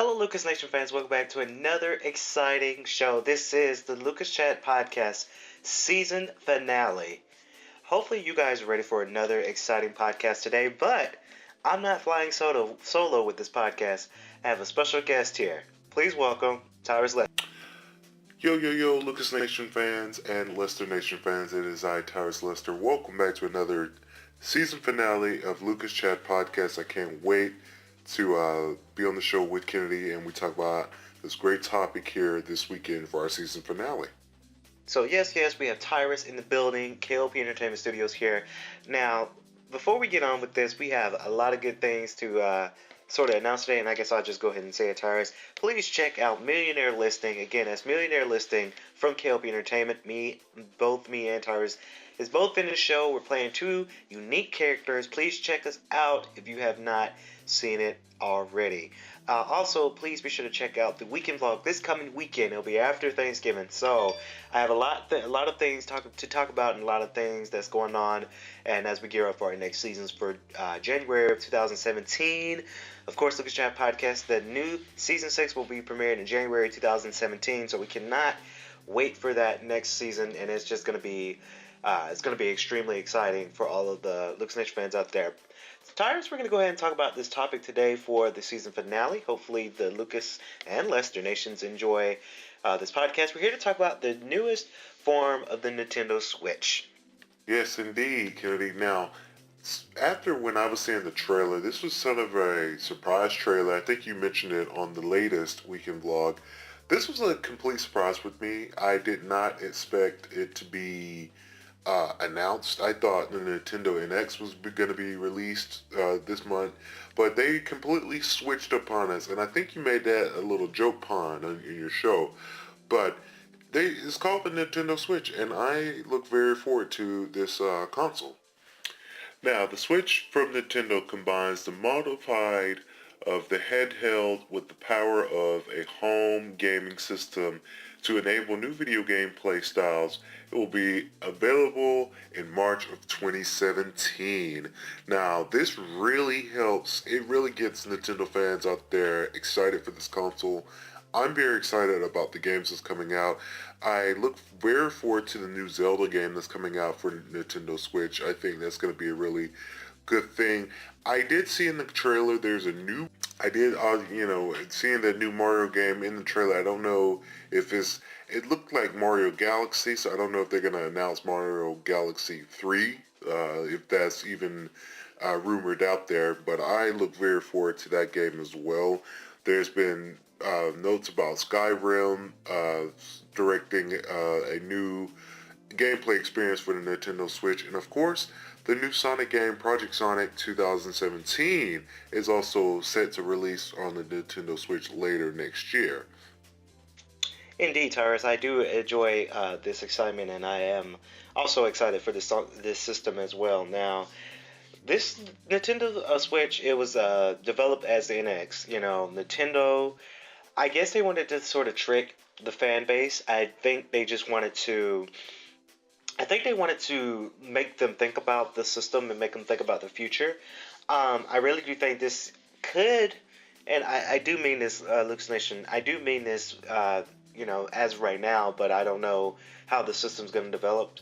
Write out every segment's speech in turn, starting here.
Hello, Lucas Nation fans. Welcome back to another exciting show. This is the Lucas Chat Podcast season finale. Hopefully, you guys are ready for another exciting podcast today, but I'm not flying solo with this podcast. I have a special guest here. Please welcome Tairus. Yo, Lucas Nation fans and Lester Nation fans. It is I, Tairus Lester. Welcome back to another season finale of Lucas Chat Podcast. I can't wait to be on the show with Kennedy and we talk about this great topic here this weekend for our season finale. So yes, we have Tairus in the building, K.L.P Entertainment Studios here. Now, before we get on with this, we have a lot of good things to sort of announce today, and I guess I'll just go ahead and say it, Tairus. Please check out Millionaire Listing. Again, that's Millionaire Listing from K.L.P Entertainment. Both me and Tairus is both in the show. We're playing two unique characters. Please check us out if you have not seen it already. Also, please be sure to check out the weekend vlog this coming weekend. It'll be after Thanksgiving, so I have a lot of things to talk about and a lot of things that's going on. And as we gear up for our next seasons for January of 2017, of course, Lucas Chat Podcast, the new season 6 will be premiered in January 2017. So we cannot wait for that next season, and it's just going to be extremely exciting for all of the Lucas Nation fans out there. Tairus, we're going to go ahead and talk about this topic today for the season finale. Hopefully the Lucas and Lester Nations enjoy this podcast. We're here to talk about the newest form of the Nintendo Switch. Yes, indeed, Kennedy. Now, after when I was seeing the trailer, this was sort of a surprise trailer. I think you mentioned it on the latest weekend vlog. This was a complete surprise with me. I did not expect it to be announced. I thought the Nintendo NX was going to be released this month, but they completely switched upon us, and I think you made that a little joke pun in your show, but it's called the Nintendo Switch, and I look very forward to this console. Now, the Switch from Nintendo combines the modified of the handheld with the power of a home gaming system to enable new video game play styles. It will be available in March of 2017. Now, this really helps. It really gets Nintendo fans out there excited for this console. I'm very excited about the games that's coming out. I look very forward to the new Zelda game that's coming out for Nintendo Switch. I think that's going to be a really good thing. I did see in the trailer seeing that new Mario game in the trailer. I don't know if it looked like Mario Galaxy, so I don't know if they're going to announce Mario Galaxy 3, if that's even rumored out there, but I look very forward to that game as well. There's been notes about Skyrim directing a new gameplay experience for the Nintendo Switch, and of course, the new Sonic game, Project Sonic 2017, is also set to release on the Nintendo Switch later next year. Indeed, Tairus, I do enjoy this excitement, and I am also excited for this system as well. Now, this Nintendo Switch, it was developed as the NX. Nintendo, I guess they wanted to sort of trick the fan base. I think they wanted to make them think about the system and make them think about the future. I really do think this could, and I do mean this, Lucas Nation, I do mean this, as right now, but I don't know how the system's going to develop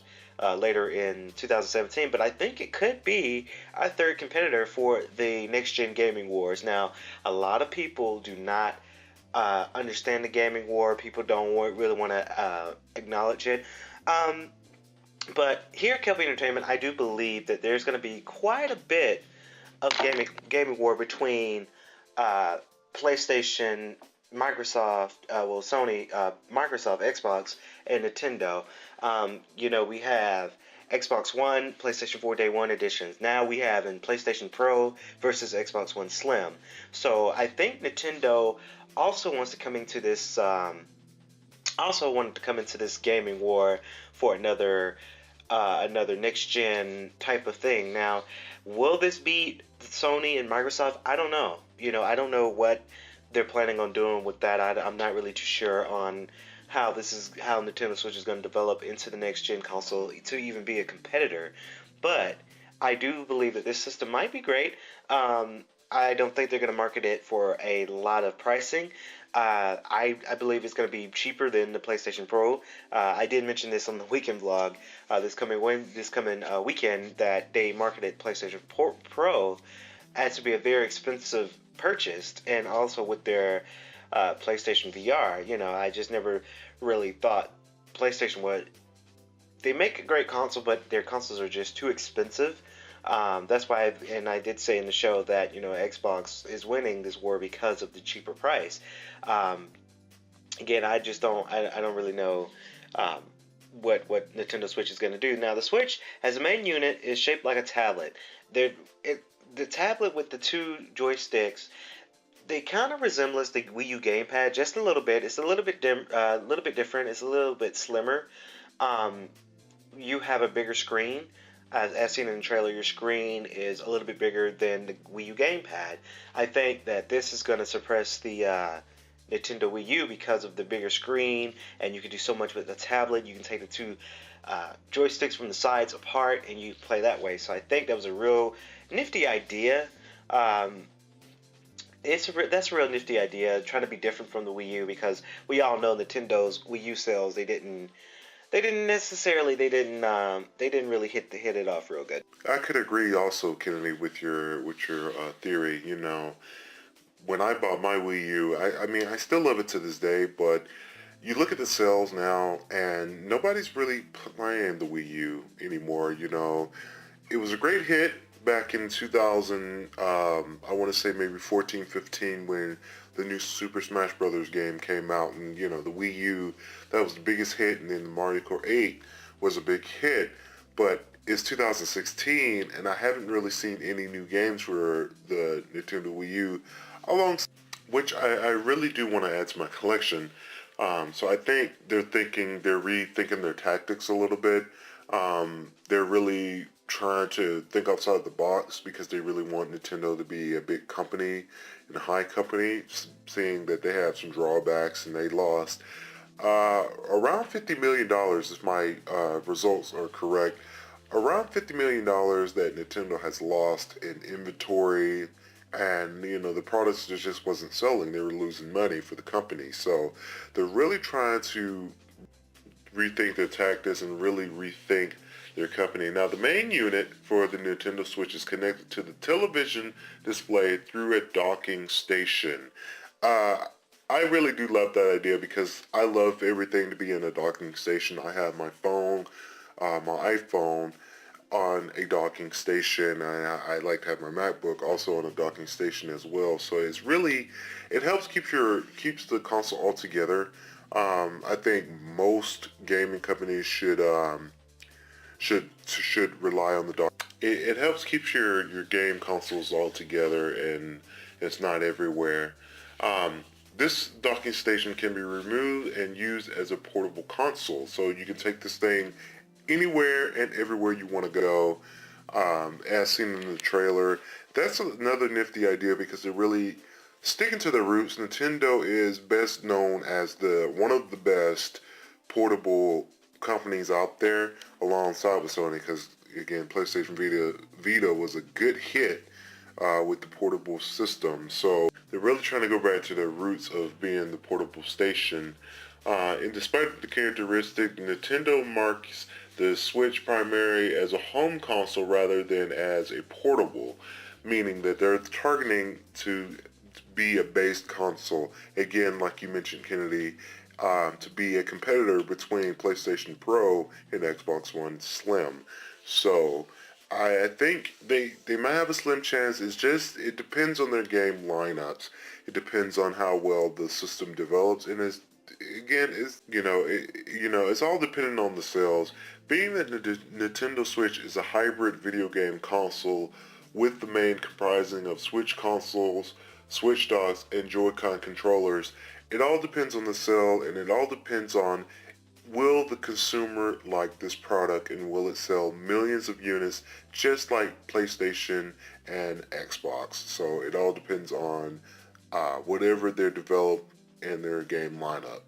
later in 2017, but I think it could be our third competitor for the next-gen gaming wars. Now, a lot of people do not understand the gaming war. People don't really want to acknowledge it. But here at K.L.P Entertainment, I do believe that there's going to be quite a bit of gaming war between PlayStation, Microsoft, Sony, Microsoft, Xbox, and Nintendo. We have Xbox One, PlayStation 4 Day 1 editions. Now we have in PlayStation Pro versus Xbox One Slim. So I think Nintendo also wants to come into this gaming war for another next gen type of thing. Now, will this beat Sony and Microsoft? I don't know. I don't know what they're planning on doing with that. I'm not really too sure on how Nintendo Switch is going to develop into the next gen console to even be a competitor. But I do believe that this system might be great. I don't think they're going to market it for a lot of pricing. I believe it's going to be cheaper than the PlayStation Pro. I did mention this on the weekend vlog this coming weekend that they marketed PlayStation Pro as to be a very expensive purchase, and also with their PlayStation VR. I just never really thought PlayStation would. They make a great console, but their consoles are just too expensive. That's why, and I did say in the show that Xbox is winning this war because of the cheaper price. Um, Again, I just don't, I don't really know um, what Nintendo Switch is going to do. Now, the Switch as a main unit is shaped like a tablet. They're, it, the tablet with the two joysticks, they kind of resemble the Wii U gamepad just a little bit. It's a little bit different. It's a little bit slimmer. Um, you have a bigger screen. As seen in the trailer, your screen is a little bit bigger than the Wii U gamepad. I think that this is going to suppress the Nintendo Wii U because of the bigger screen, and you can do so much with the tablet. You can take the two joysticks from the sides apart, and you play that way. So I think that was a real nifty idea. Um, that's a real nifty idea, trying to be different from the Wii U, because we all know Nintendo's Wii U sales, they didn't really hit it off real good. I could agree also, Kennedy, with your theory. When I bought my Wii U, I mean, I still love it to this day, but you look at the sales now, and nobody's really playing the Wii U anymore. It was a great hit back in 2000, I want to say maybe 14, 15, when the new Super Smash Brothers game came out, and the Wii U, that was the biggest hit, and then the Mario Kart 8 was a big hit. But it's 2016, and I haven't really seen any new games for the Nintendo Wii U, along which I really do want to add to my collection. So I think they're rethinking their tactics a little bit. They're really trying to think outside the box because they really want Nintendo to be a big company and a high company, seeing that they have some drawbacks and they lost around $50 million dollars, if my results are correct. Around $50 million dollars that Nintendo has lost in inventory, and the products just wasn't selling. They were losing money for the company. So they're really trying to rethink their tactics and really rethink their company. Now, the main unit for the Nintendo Switch is connected to the television display through a docking station. Uh, I really do love that idea because I love everything to be in a docking station. I have my phone, my iPhone, on a docking station, and I like to have my MacBook also on a docking station as well. So it helps keeps the console all together. I think most gaming companies should rely on the dock. It helps keep your game consoles all together, and it's not everywhere. This docking station can be removed and used as a portable console, so you can take this thing anywhere and everywhere you want to go. As seen in the trailer, that's another nifty idea because they're really sticking to their roots. Nintendo is best known as one of the best portable companies out there, alongside with Sony, because again, PlayStation Vita was a good hit with the portable system. So they're really trying to go back to their roots of being the portable station. And despite the characteristic, Nintendo marks the Switch primarily as a home console rather than as a portable, meaning that they're targeting to be a based console. Again, like you mentioned, Kennedy, to be a competitor between PlayStation Pro and Xbox One Slim. So I think they might have a slim chance. It depends on their game lineups. It depends on how well the system develops, and it's all dependent on the sales. Being that the Nintendo Switch is a hybrid video game console with the main comprising of Switch consoles, Switch docks, and Joy-Con controllers, it all depends on the sale, and it all depends on, will the consumer like this product, and will it sell millions of units just like PlayStation and Xbox? So it all depends on whatever they develop in their game lineup.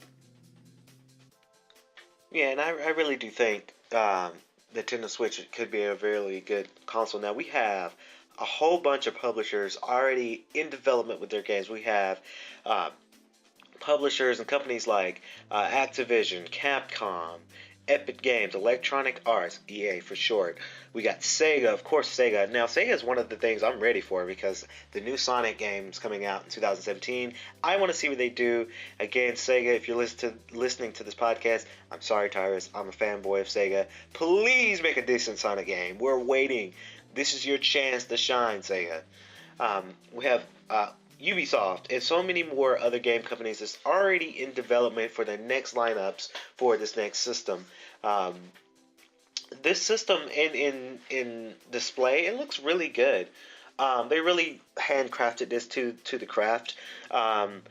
Yeah, and I really do think Nintendo Switch could be a really good console. Now we have a whole bunch of publishers already in development with their games. We have uh, publishers and companies like Activision, Capcom, Epic Games, Electronic Arts, EA for short. We got Sega, of course, Sega. Now, Sega is one of the things I'm ready for because the new Sonic game's coming out in 2017. I want to see what they do. Again, Sega, if you're listening to this podcast, I'm sorry, Tairus. I'm a fanboy of Sega. Please make a decent Sonic game. We're waiting. This is your chance to shine, Sega. We have Ubisoft and so many more other game companies that's already in development for the next lineups for this next system. Um, this system in display, it looks really good. They really handcrafted this to the craft. Um,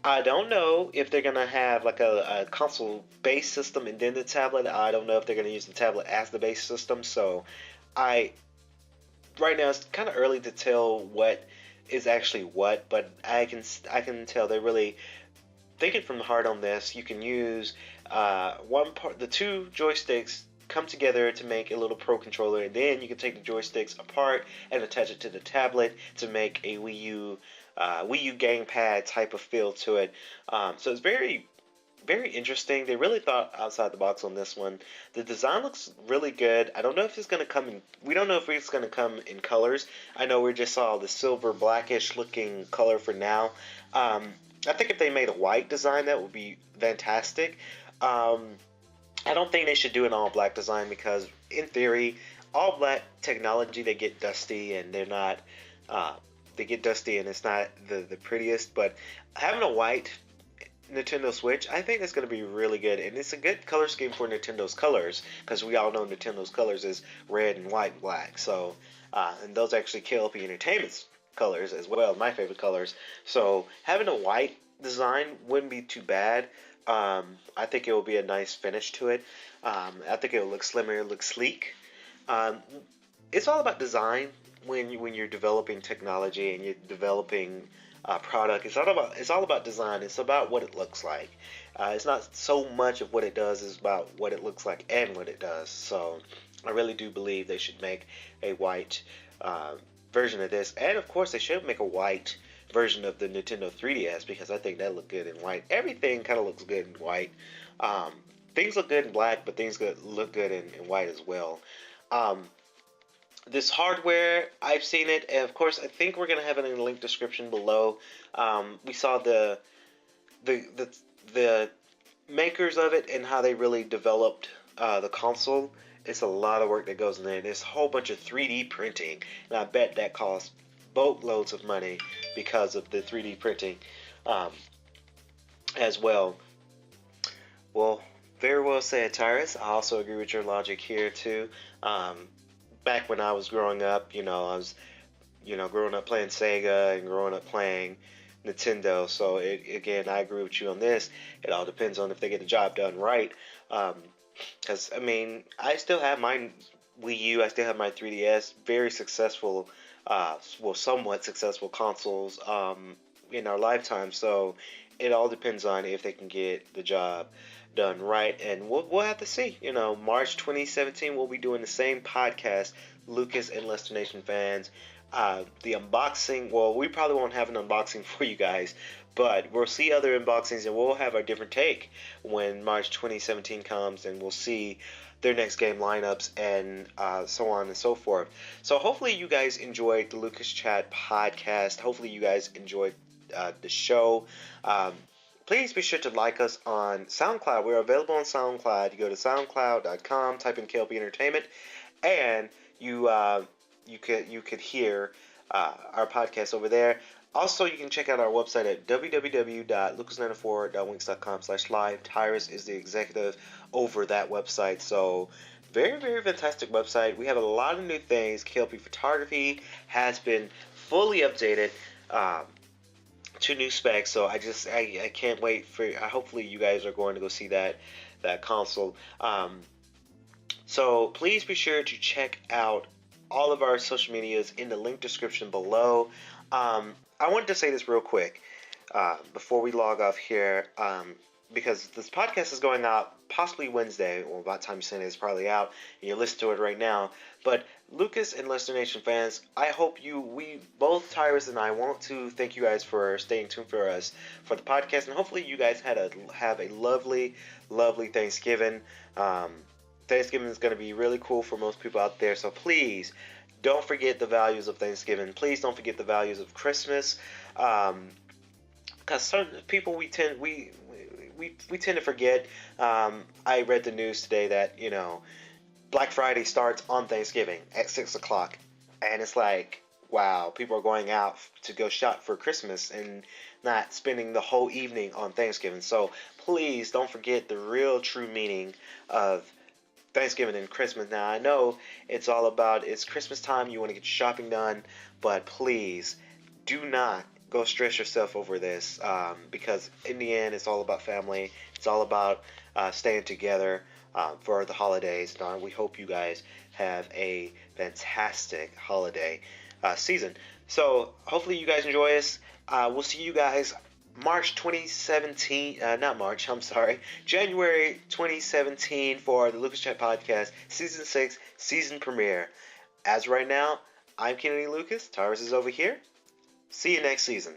I don't know if they're gonna have like a console based system and then the tablet. I don't know if they're gonna use the tablet as the base system. So I right now it's kind of early to tell what is actually what, but I can tell they're really thinking from the heart on this. You can use one part, the two joysticks come together to make a little Pro controller, and then you can take the joysticks apart and attach it to the tablet to make a Wii U gamepad type of feel to it. So it's very interesting. They really thought outside the box on this one. The design looks really good. I don't know if it's going to come in. We don't know if it's going to come in colors. I know we just saw the silver blackish looking color for now. I think if they made a white design, that would be fantastic. Um, I don't think they should do an all black design because, in theory, all black technology they get dusty and they're not. Uh, they get dusty and it's not the prettiest. But having a white Nintendo Switch, I think that's going to be really good, and it's a good color scheme for Nintendo's colors because we all know Nintendo's colors is red and white and black. So, and those are actually K.L.P Entertainment's colors as well, my favorite colors. So having a white design wouldn't be too bad. I think it will be a nice finish to it. I think it will look slimmer, look sleek. Um, it's all about design when you're developing technology and you're developing product. It's all about design. It's about what it looks like. It's not so much of what it does. It's about what it looks like and what it does. So I really do believe they should make a white uh, version of this, and of course they should make a white version of the Nintendo 3DS because I think that look good in white. Everything kind of looks good in white. Um, things look good in black, but things look good in white as well. Um, this hardware, I've seen it, and of course, I think we're gonna have it in the link description below. We saw the the the makers of it and how they really developed the console. It's a lot of work that goes in there. There's a whole bunch of 3D printing, and I bet that costs boatloads of money because of the 3D printing um, as well. Well, very well said, Tyrus. I also agree with your logic here too. Um, Back when I was growing up, I was, growing up playing Sega and growing up playing Nintendo. So again, I agree with you on this. It all depends on if they get the job done right. Because I mean, I still have my Wii U. I still have my 3DS. Very successful, somewhat successful consoles in our lifetime. So it all depends on if they can get the job done right, and we'll have to see. March 2017, we'll be doing the same podcast, Lucas and Lester Nation fans. The unboxing, well, we probably won't have an unboxing for you guys, but we'll see other unboxings and we'll have our different take when March 2017 comes, and we'll see their next game lineups and so on and so forth. So hopefully you guys enjoyed the Lucas Chat podcast. Hopefully you guys enjoyed the show. Please be sure to like us on SoundCloud. We're available on SoundCloud. You go to soundcloud.com, type in K.L.P Entertainment, and you could hear our podcast over there. Also, you can check out our website at www.lucas94.winx.com/live. Tairus is the executive over that website. So very, very fantastic website. We have a lot of new things. K.L.P Photography has been fully updated. To new specs, so I can't wait for. Hopefully, you guys are going to go see that console. So please be sure to check out all of our social medias in the link description below. I wanted to say this real quick before we log off here, because this podcast is going out possibly Wednesday, or by the time you send it, it's probably out, and you're listening to it right now. But Lucas and Lester Nation fans, I hope we both, Tyrus and I, want to thank you guys for staying tuned for us for the podcast, and hopefully you guys have a lovely, lovely Thanksgiving. Um, Thanksgiving is going to be really cool for most people out there, so please don't forget the values of Thanksgiving. Please don't forget the values of Christmas. Because certain people we tend to forget. I read the news today that Black Friday starts on Thanksgiving at 6 o'clock, and it's like, wow, people are going out to go shop for Christmas and not spending the whole evening on Thanksgiving. So please don't forget the real true meaning of Thanksgiving and Christmas. Now I know it's Christmas time, you want to get your shopping done, but please do not go stress yourself over this, because in the end it's all about family. It's all about staying together for the holidays. Now we hope you guys have a fantastic holiday season. So hopefully you guys enjoy us. We'll see you guys March 2017, not March, I'm sorry, January 2017 for the Lucas Chat Podcast, Season 6, season premiere. As right now, I'm Kennedy Lucas, Tairus is over here. See you next season.